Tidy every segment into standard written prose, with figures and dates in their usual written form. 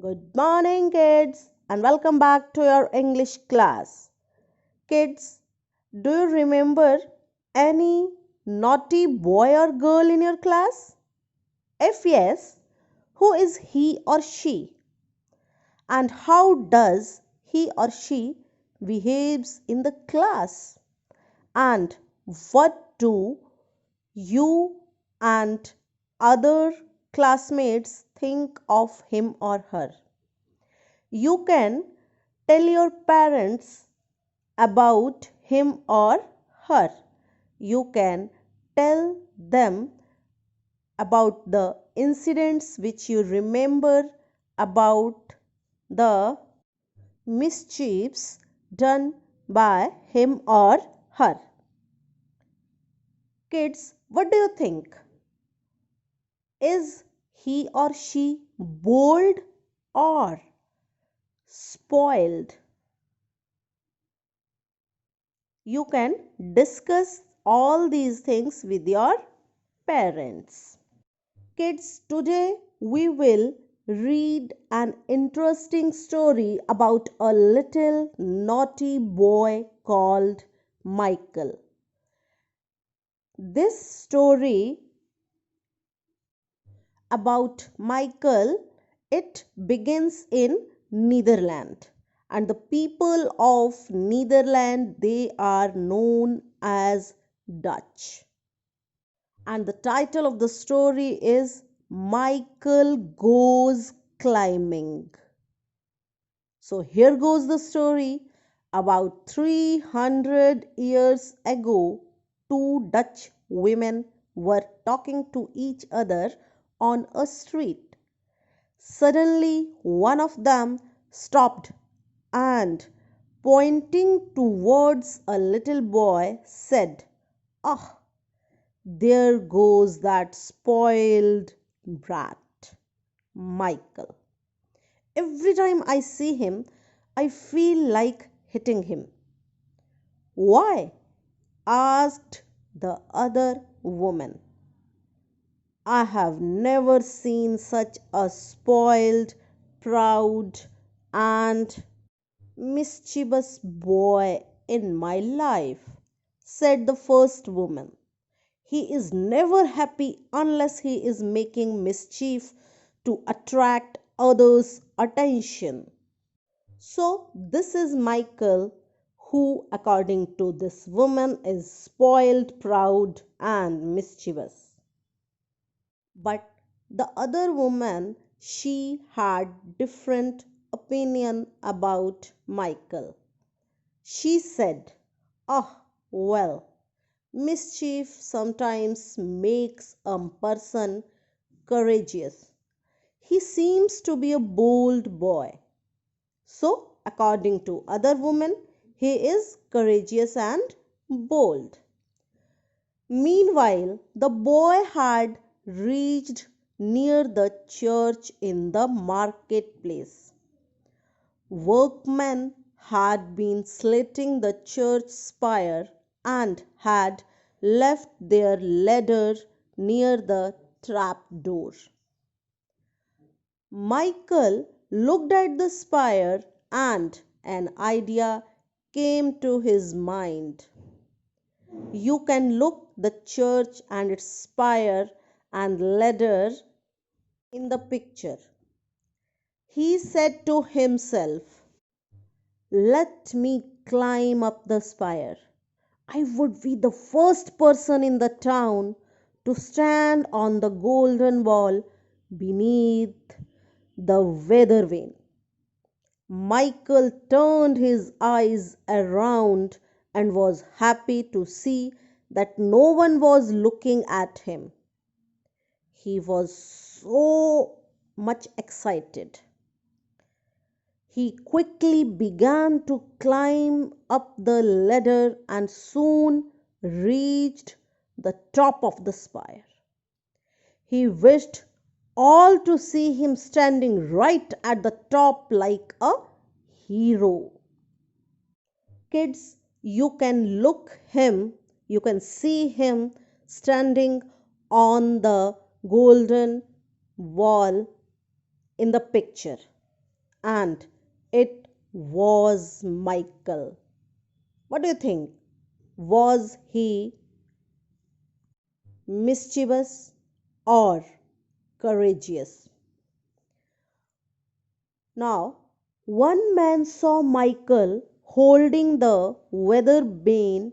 Good morning, kids, and welcome back to your English class. Kids, do you remember any naughty boy or girl in your class? If yes, who is he or she? And how does he or she behaves in the class? And what do you and other classmates think of him or her? You can tell your parents about him or her. You can tell them about the incidents which you remember, about the mischiefs done by him or her. Kids, what do you think? Is he or she bold or spoiled? You can discuss all these things with your parents. Kids, today we will read an interesting story about a little naughty boy called Michael. This story about Michael, it begins in Netherlands, and the people of Netherlands, they are known as Dutch. And the title of the story is Michael Goes Climbing. So here goes the story. About 300 years ago, two Dutch women were talking to each other on a street. Suddenly, one of them stopped and, pointing towards a little boy, said, "Ah, there goes that spoiled brat, Michael. Every time I see him, I feel like hitting him." "Why?" asked the other woman. "I have never seen such a spoiled, proud, and mischievous boy in my life," said the first woman. "He is never happy unless he is making mischief to attract others' attention." So, this is Michael, who, according to this woman, is spoiled, proud, and mischievous. But the other woman, she had different opinion about Michael. She said, "Ah, well, mischief sometimes makes a person courageous. He seems to be a bold boy. So, according to other women, he is courageous and bold." Meanwhile, the boy had reached near the church in the marketplace. Workmen had been slitting the church spire and had left their ladder near the trap door. Michael looked at the spire and an idea came to his mind. You can look the church and its spire and ladder in the picture. He said to himself, "Let me climb up the spire. I would be the first person in the town to stand on the golden wall beneath the weather vane." Michael turned his eyes around and was happy to see that no one was looking at him. He was so much excited. He quickly began to climb up the ladder and soon reached the top of the spire. He wished all to see him standing right at the top like a hero. Kids, you can see him standing on the golden wall in the picture. and it was Michael. What do you think? Was he mischievous or courageous? Now, one man saw Michael holding the weather vane.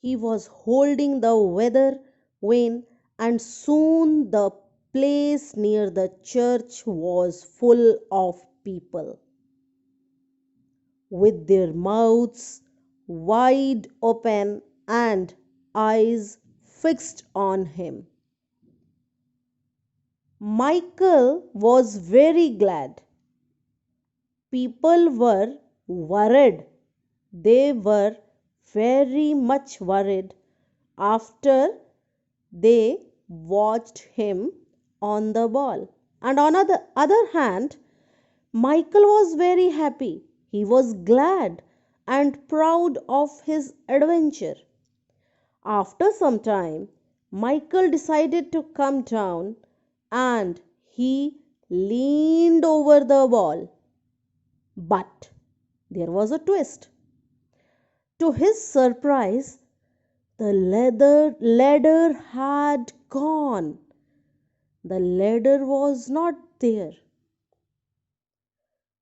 He was holding the weather vane, and soon the place near the church was full of people with their mouths wide open and eyes fixed on him. Michael was very glad. People were worried. They were very much worried after they watched him on the ball. And on the other hand, Michael was very happy. He was glad and proud of his adventure. After some time, Michael decided to come down and he leaned over the ball. But there was a twist. To his surprise, the ladder had gone. The ladder was not there.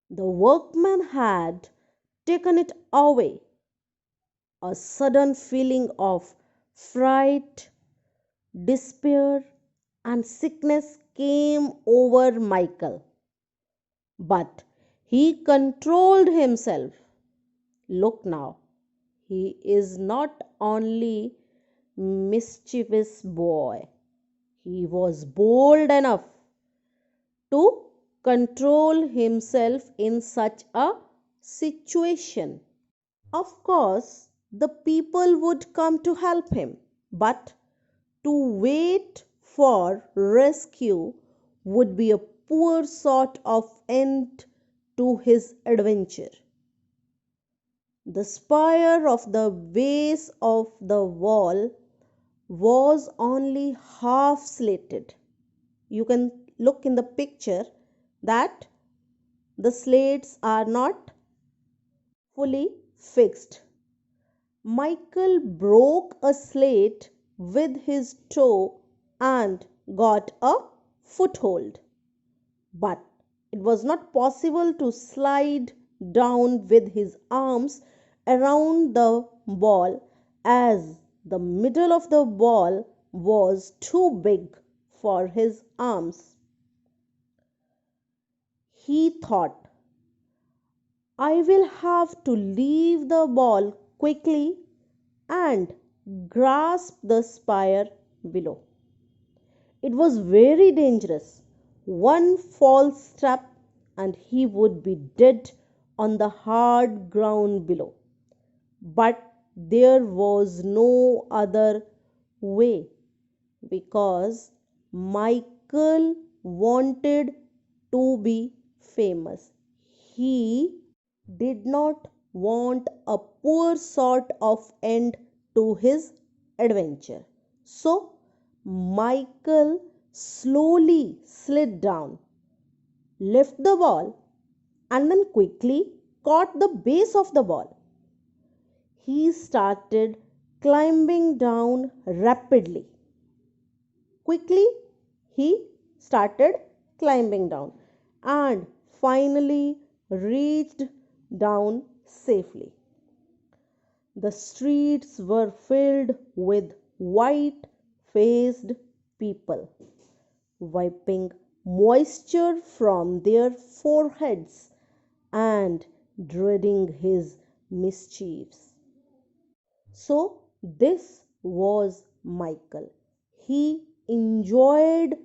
The workman had taken it away. A sudden feeling of fright, despair, and sickness came over Michael. But he controlled himself. Look now, he is not only mischievous boy. He was bold enough to control himself in such a situation. Of course, the people would come to help him, but to wait for rescue would be a poor sort of end to his adventure. The spire of the base of the wall was only half slated. You can look in the picture that the slates are not fully fixed. Michael broke a slate with his toe and got a foothold. But it was not possible to slide down with his arms around the ball, as the middle of the ball was too big for his arms. He thought, I will have to leave the ball quickly and grasp the spire below. It was very dangerous. One false step and he would be dead on the hard ground below. But there was no other way because Michael wanted to be famous. He did not want a poor sort of end to his adventure. So Michael slowly slid down, left the ball, and then quickly caught the base of the ball. He started climbing down rapidly. Quickly, he started climbing down and finally reached down safely. The streets were filled with white faced people, wiping moisture from their foreheads and dreading his mischiefs. So, this was Michael. He enjoyed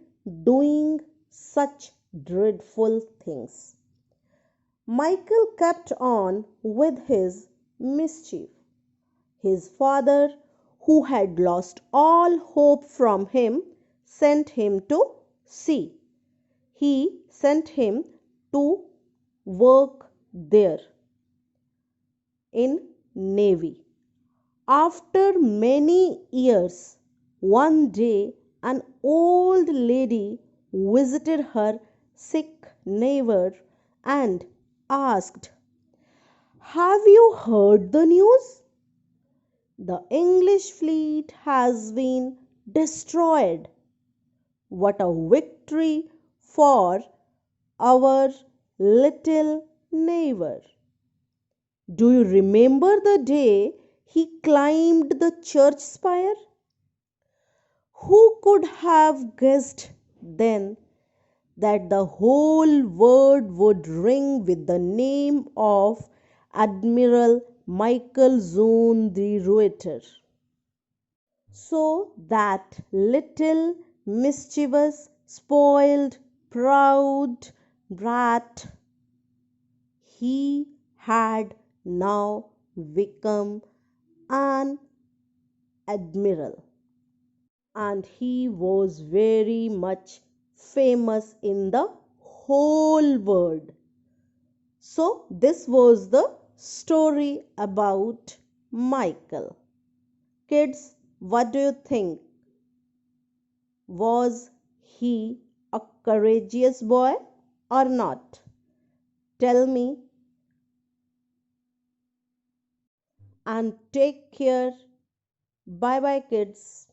doing such dreadful things. Michael kept on with his mischief. His father, who had lost all hope from him, sent him to sea. He sent him to work there in navy. After many years, one day an old lady visited her sick neighbor and asked, "Have you heard the news? The English fleet has been destroyed. What a victory for our little neighbor." Do you remember the day he climbed the church spire? Who could have guessed then that the whole world would ring with the name of Admiral Michael Zone the Reuter? So that little mischievous, spoiled, proud brat, he had now become an admiral, and he was very much famous in the whole world. So, this was the story about Michael. Kids, what do you think? Was he a courageous boy or not? Tell me, and take care. Bye bye, kids.